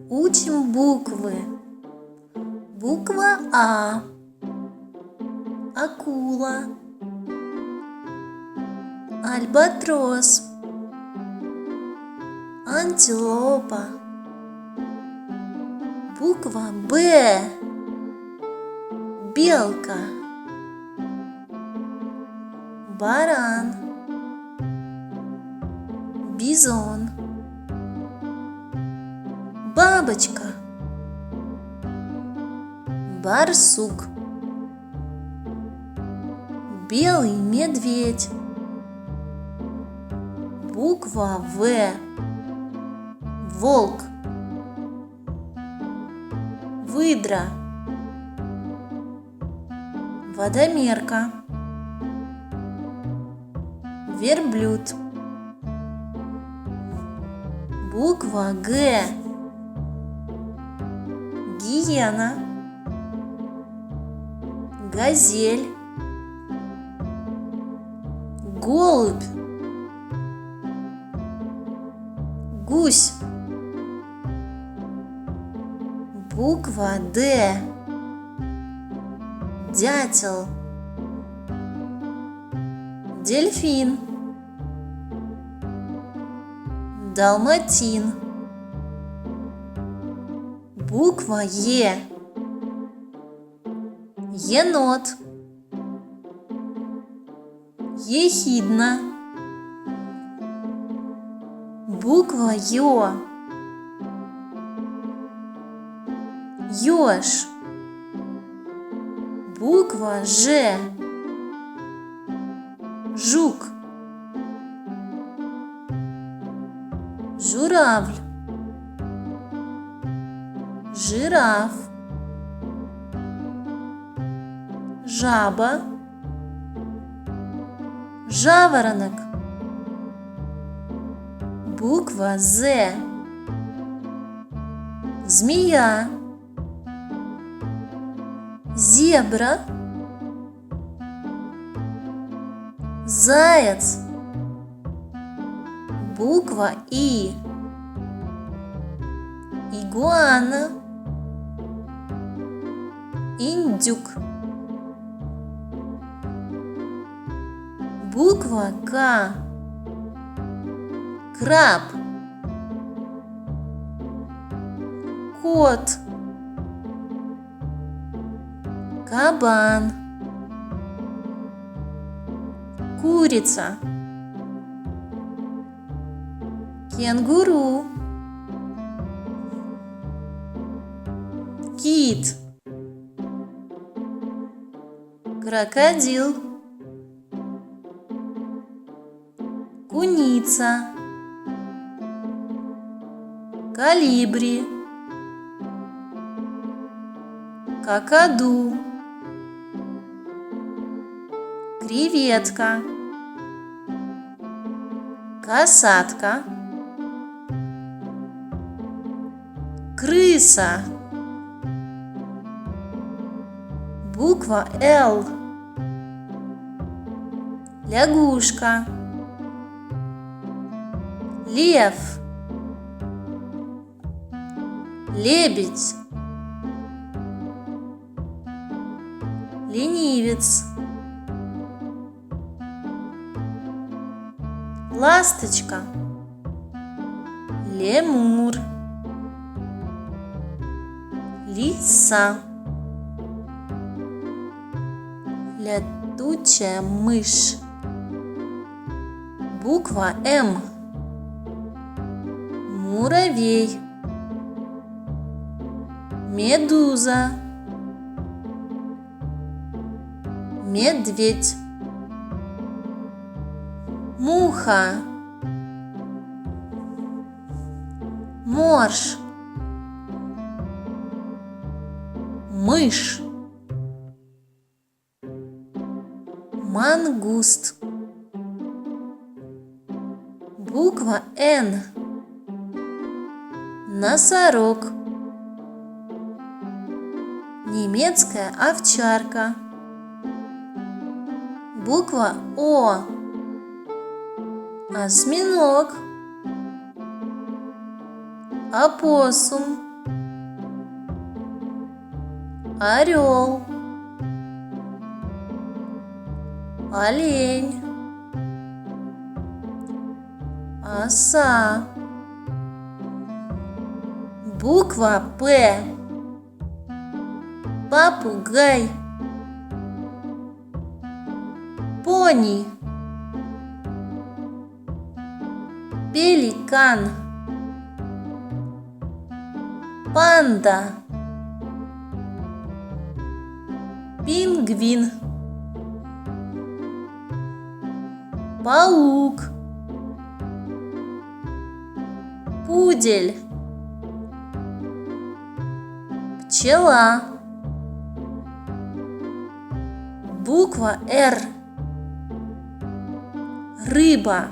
Учим буквы. Буква А. Акула. Альбатрос. Антилопа. Буква Б. Белка. Баран. Бизон. Бабочка. Барсук. Белый медведь. Буква В. Волк. Выдра. Водомерка. Верблюд. Буква Г. Гиена. Газель. Голубь. Гусь. Буква Д. Дятел. Дельфин. Далматин. Буква Е. Енот. Ехидна. Буква Ё. Ёж. Буква Ж. Жук. Журавль. Жираф. Жаба. Жаворонок. Буква З. Змея. Зебра. Заяц. Буква И. Игуана. Индюк. Буква К. Краб. Кот. Кабан. Курица. Кенгуру. Кит. Крокодил. Куница. Колибри. Какаду. Креветка. Касатка. Крыса. Буква Л. Лягушка. Лев. Лебедь. Ленивец. Ласточка. Лемур. Лиса. Летучая мышь. Буква М. Муравей. Медуза. Медведь. Муха. Морж. Мышь. Мангуст. Буква Н. Носорог. Немецкая овчарка. Буква О. Осьминог. Опоссум. Орел. Олень. Оса. Буква П. Попугай. Пони. Пеликан. Панда. Пингвин. Паук. Пудель. Пчела. Буква Р. Рыба.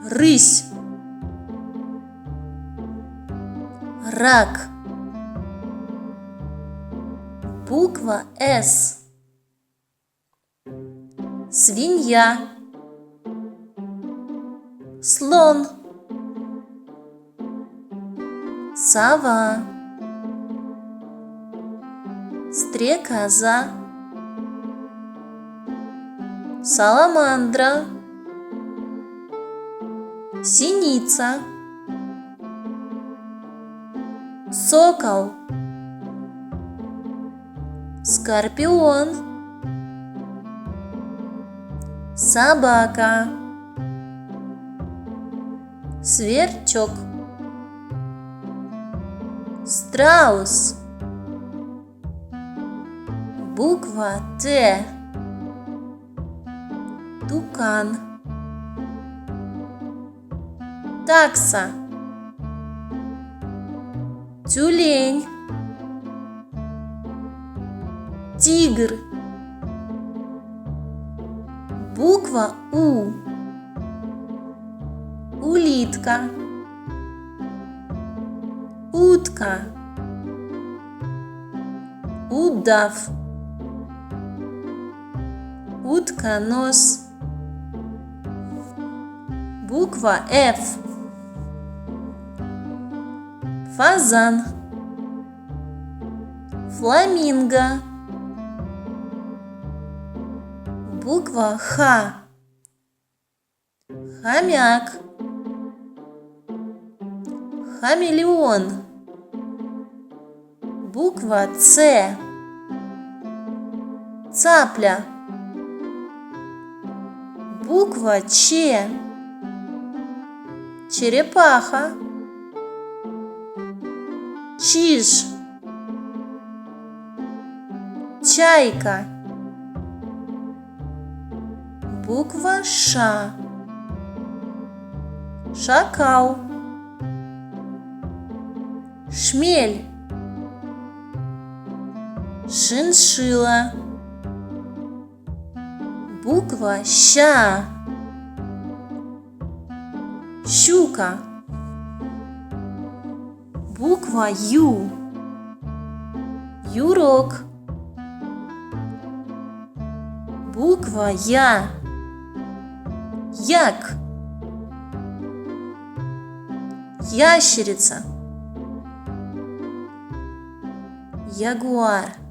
Рысь. Рак. Буква С. Свинья. Слон. Сова. Стрекоза. Саламандра. Синица. Сокол. Скорпион. Собака. Сверчок. Страус. Буква Т. Тукан. Такса. Тюлень. Тигр. Буква У. Улитка. Утка. Удав. Утконос. Буква Ф. Фазан. Фламинго. Буква Х. Хомяк. Хамелеон. Буква Ц. Цапля. Буква Ч. Черепаха. Чиж. Чайка. Буква Ш. Шакал. Шмель. Шиншилла. Буква Щ. Щука. Буква Ю. Юрок. Буква Я. Як. Ящерица. Ягуар.